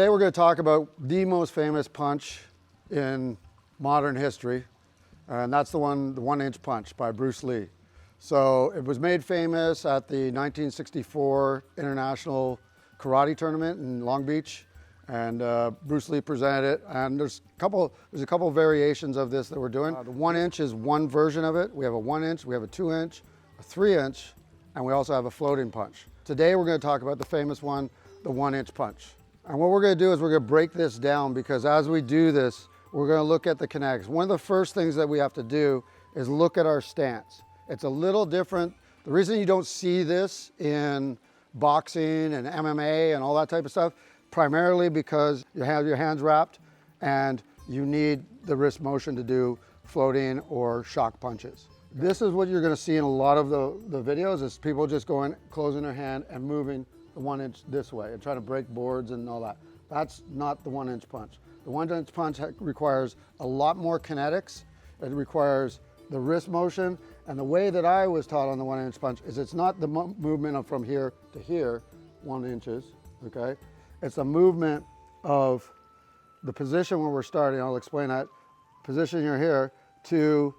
Today we're going to talk about the most famous punch in modern history, and that's the 1-inch punch by Bruce Lee. So it was made famous at the 1964 International Karate Tournament in Long Beach, and Bruce Lee presented it. And there's a couple variations of this that we're doing. The 1-inch is one version of it. We have a 1-inch, we have a 2-inch, a 3-inch, and we also have a floating punch. Today we're going to talk about the famous one, the 1-inch punch. And what we're going to do is we're going to break this down, because as we do this, we're going to look at the kinetics. One of the first things that we have to do is look at our stance. It's a little different. The reason you don't see this in boxing and MMA and all that type of stuff, primarily because you have your hands wrapped and you need the wrist motion to do floating or shock punches. This is what you're going to see in a lot of the videos, is people just going, closing their hand and moving the 1-inch this way and trying to break boards and all that. That's not the 1-inch punch. The 1-inch punch requires a lot more kinetics. It requires the wrist motion. And the way that I was taught on the 1-inch punch is it's not the movement of from here to here, 1 inches, okay? It's a movement of the position where we're starting, I'll explain that, position you're here, to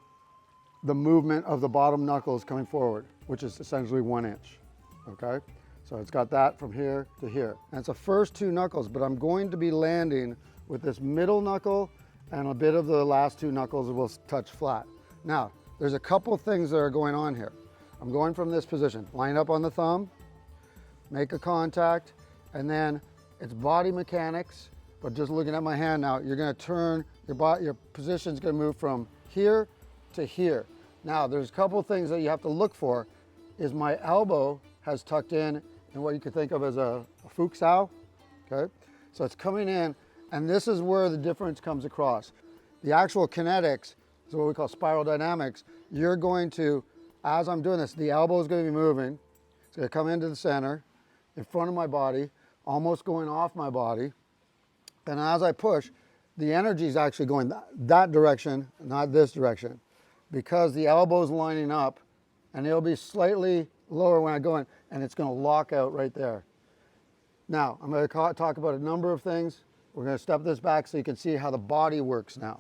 the movement of the bottom knuckles coming forward, which is essentially 1 inch, okay? So it's got that from here to here. And it's the first 2 knuckles, but I'm going to be landing with this middle knuckle, and a bit of the last 2 knuckles will touch flat. Now, there's a couple things that are going on here. I'm going from this position, line up on the thumb, make a contact, and then it's body mechanics, but just looking at my hand now, you're gonna turn, your position's gonna move from here to here. Now, there's a couple things that you have to look for, is my elbow has tucked in what you could think of as a futsal, okay? So it's coming in, and this is where the difference comes across. The actual kinetics is what we call spiral dynamics. You're going to, as I'm doing this, the elbow is going to be moving. It's going to come into the center, in front of my body, almost going off my body. And as I push, the energy is actually going that direction, not this direction, because the elbow is lining up, and it'll be slightly lower when I go in, and it's going to lock out right there. Now, I'm going to talk about a number of things. We're going to step this back so you can see how the body works now.